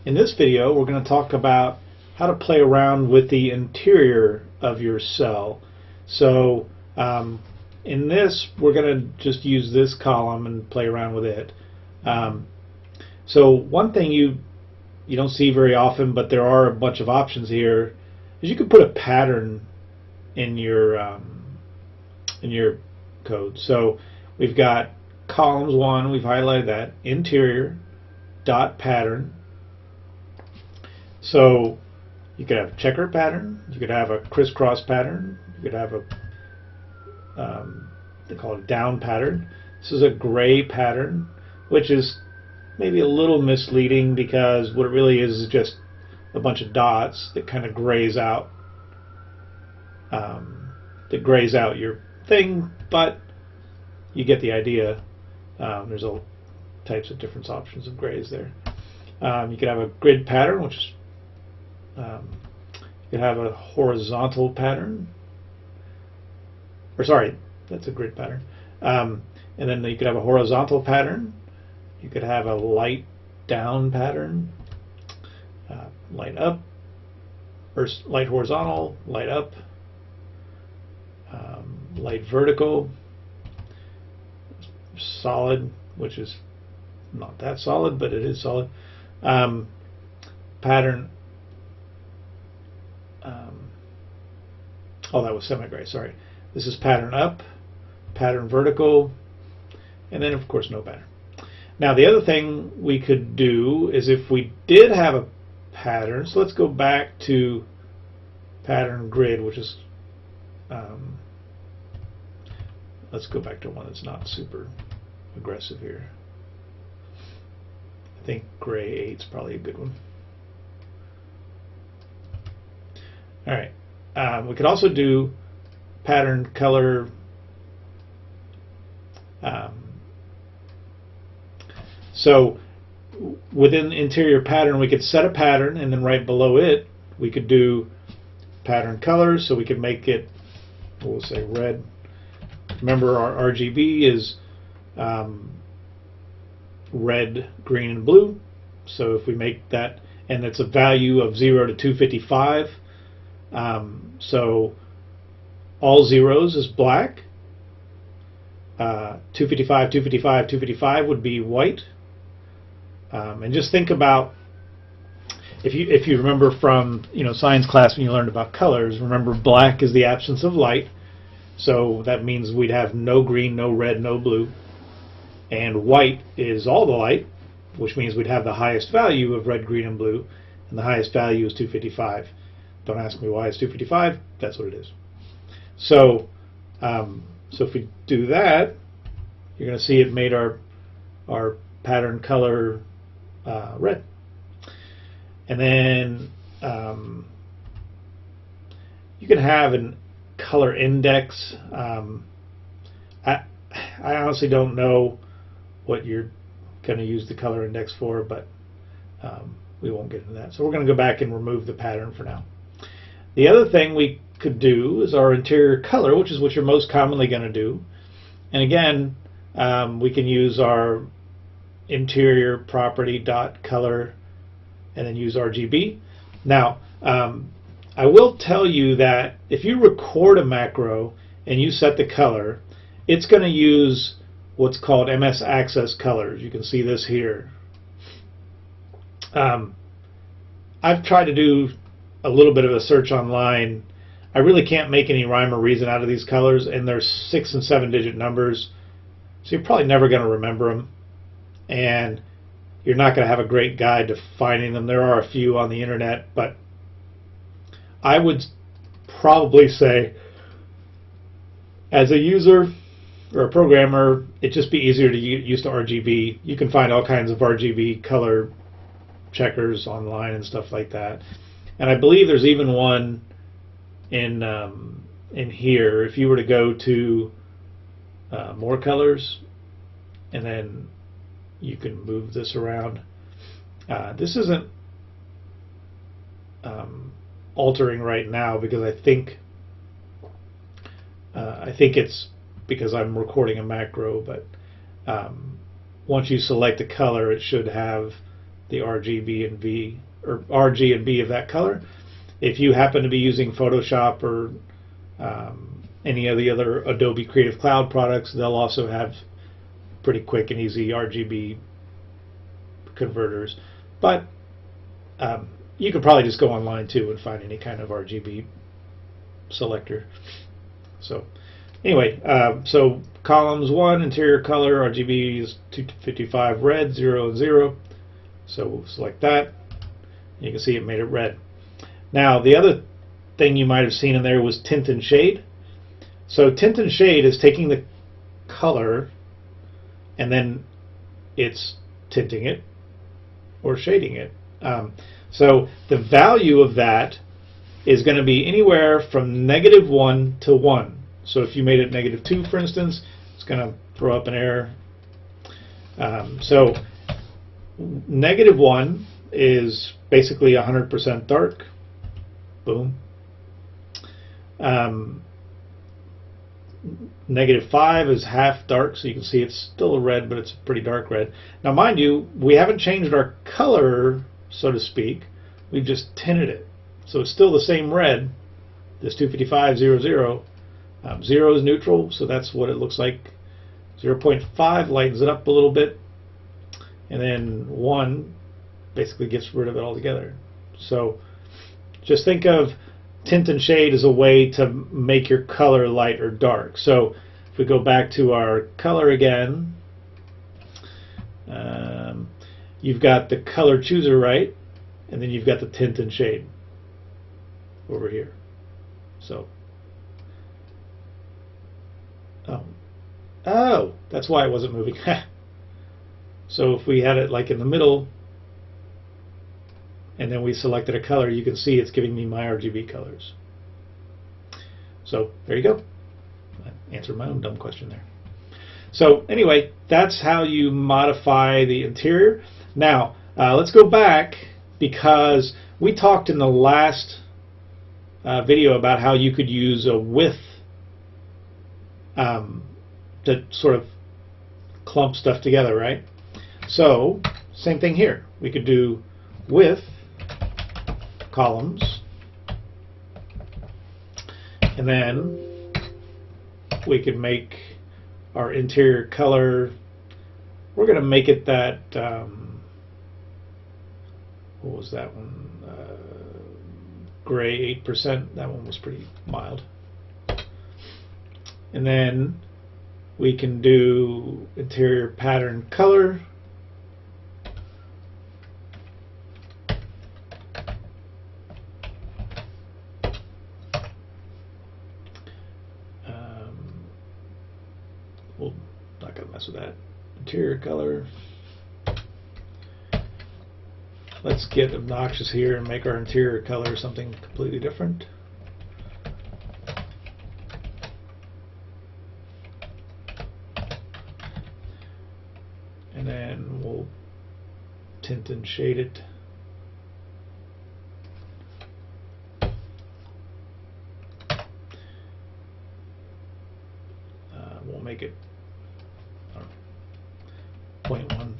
In this video, we're going to talk about how to play around with the interior of your cell. So in this, we're going to just use this column and play around with it. So one thing you don't see very often, but there are a bunch of options here, is you can put a pattern in your code. So we've got columns 1, we've highlighted that, interior dot pattern. So you could have a checker pattern, you could have a crisscross pattern, you could have a they call it a down pattern. This is a gray pattern, which is maybe a little misleading because what it really is just a bunch of dots that kind of grays out your thing, but you get the idea. There's all types of different options of grays there. You could have a grid pattern, which is you could have a horizontal pattern, or sorry, that's a grid pattern. And then you could have a horizontal pattern. You could have a light down pattern, light up, or light horizontal, light up, light vertical, solid, which is not that solid, but it is solid. Pattern. Oh, that was semi-gray. Sorry. This is pattern up, pattern vertical, and then of course no pattern. Now the other thing we could do is if we did have a pattern, so let's go back to pattern grid, which is let's go back to one that's not super aggressive here. I think gray 8 is probably a good one. All right. We could also do pattern color. So within interior pattern, we could set a pattern, and then right below it, we could do pattern colors. So we could make it, we'll say red. Remember, our RGB is red, green, and blue. So if we make that, and it's a value of 0 to 255. So all zeros is black. 255, 255, 255 would be white. And just think about, if you remember from science class when you learned about colors, remember black is the absence of light. So that means we'd have no green, no red, no blue. And white is all the light, which means we'd have the highest value of red, green, and blue. And the highest value is 255. Don't ask me why it's 255. That's what it is. So, so if we do that, you're going to see it made our pattern color red. And then you can have a color index. I honestly don't know what you're going to use the color index for, but we won't get into that. So we're going to go back and remove the pattern for now. The other thing we could do is our interior color, which is what you're most commonly going to do. And again, we can use our interior property dot color and then use RGB. Now, I will tell you that if you record a macro and you set the color, it's going to use what's called MS Access colors. You can see this here. I've tried to do a little bit of a search online. I really can't make any rhyme or reason out of these colors, and they're 6 and 7 digit numbers, so you're probably never going to remember them, and you're not going to have a great guide to finding them. There are a few on the internet, but I would probably say as a user or a programmer, it'd just be easier to get used to RGB. You can find all kinds of RGB color checkers online and stuff like that. And I believe there's even one in here. If you were to go to more colors, and then you can move this around. This isn't altering right now because I think it's because I'm recording a macro. But once you select a color, it should have the RGB and V, or RG and B of that color. If you happen to be using Photoshop or any of the other Adobe Creative Cloud products, they'll also have pretty quick and easy RGB converters. But you could probably just go online too and find any kind of RGB selector. So anyway, so columns 1, interior color, RGB is 255 red, 0 and 0. So we'll select that. You can see it made it red. Now the other thing you might have seen in there was tint and shade. So tint and shade is taking the color and then it's tinting it or shading it. So the value of that is going to be anywhere from -1 to 1. So if you made it -2, for instance, it's going to throw up an error. So -1 is basically 100% dark. Boom. -5 is half dark, so you can see it's still a red, but it's a pretty dark red. Now mind you, we haven't changed our color, so to speak. We've just tinted it. So it's still the same red, this 255, 0, 0. 0 is neutral, so that's what it looks like. 0.5 lightens it up a little bit. And then 1 basically gets rid of it altogether. So just think of tint and shade as a way to make your color light or dark. So if we go back to our color again, you've got the color chooser, right? And then you've got the tint and shade over here. So, oh, that's why it wasn't moving. So if we had it like in the middle, and then we selected a color, you can see it's giving me my RGB colors. So there you go. I answered my own dumb question there. So anyway, that's how you modify the interior. Now, let's go back, because we talked in the last video about how you could use a width to sort of clump stuff together, right? So same thing here. We could do width columns, and then we could make our interior color. We're going to make it that what was that one? Gray 8%. That one was pretty mild. And then we can do interior pattern color. We're not going to mess with that. Interior color. Let's get obnoxious here and make our interior color something completely different. And then we'll tint and shade it. We'll make it 0.1.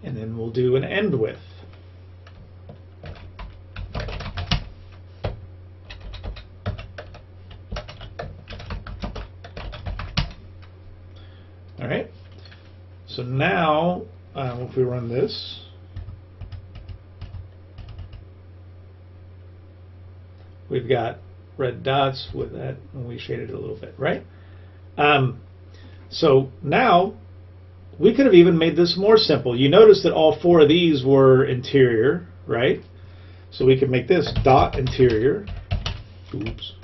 And then we'll do an end width. All right. So now, if we run this, we've got red dots with that, and we shaded it a little bit, right? So now, we could have even made this more simple. You notice that all 4 of these were interior, right? So we could make this dot interior. Oops.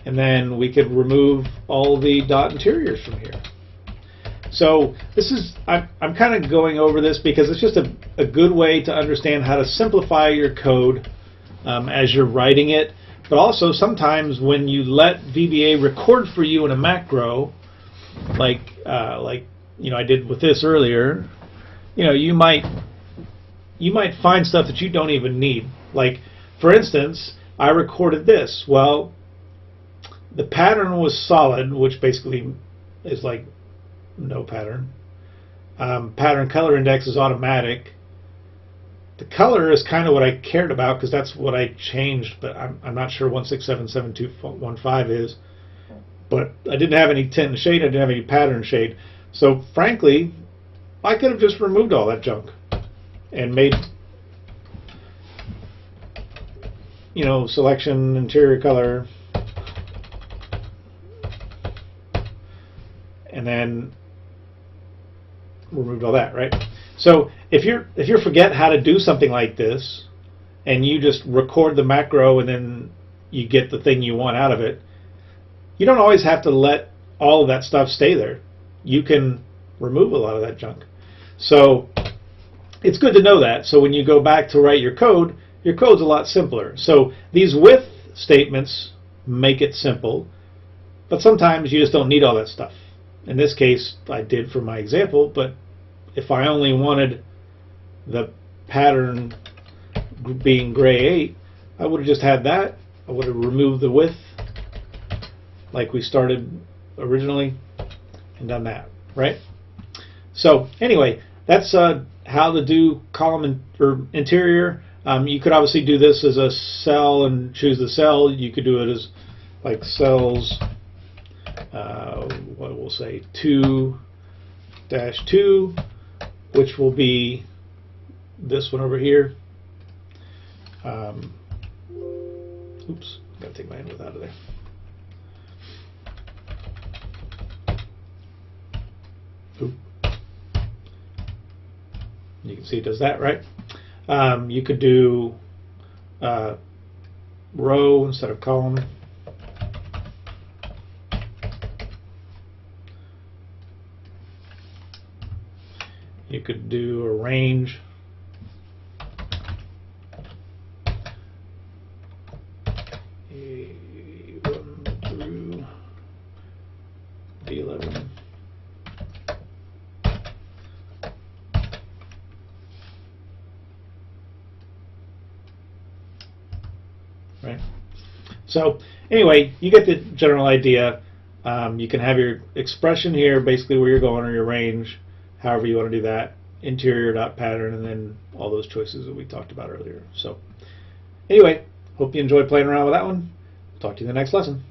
And then we could remove all the dot interiors from here. So this is, I'm kind of going over this because it's just a good way to understand how to simplify your code as you're writing it. But also sometimes when you let VBA record for you in a macro, like you know I did with this earlier, you know you might find stuff that you don't even need. Like for instance, I recorded this. Well, the pattern was solid, which basically is like no pattern. Pattern color index is automatic. The color is kind of what I cared about because that's what I changed, but I'm not sure 1677215 is. But I didn't have any tint and shade, I didn't have any pattern shade. So frankly, I could have just removed all that junk and made, you know, selection, interior color, and then removed all that, right? So if you forget how to do something like this, and you just record the macro and then you get the thing you want out of it, you don't always have to let all of that stuff stay there. You can remove a lot of that junk. So it's good to know that. So when you go back to write your code's a lot simpler. So these with statements make it simple, but sometimes you just don't need all that stuff. In this case, I did for my example, but if I only wanted the pattern being gray 8, I would have just had that. I would have removed the with like we started originally and done that, right? So anyway, that's how to do column or interior. You could obviously do this as a cell and choose the cell. You could do it as like cells, what we'll say 2-2, which will be this one over here. Oops, gotta take my hand out of there. Oop. You can see it does that, right? You could do row instead of column. You could do a range. A1 through D11. Right. So anyway, you get the general idea. You can have your expression here, basically where you're going, or your range, however you want to do that, interior.pattern, and then all those choices that we talked about earlier. So anyway, hope you enjoyed playing around with that one. Talk to you in the next lesson.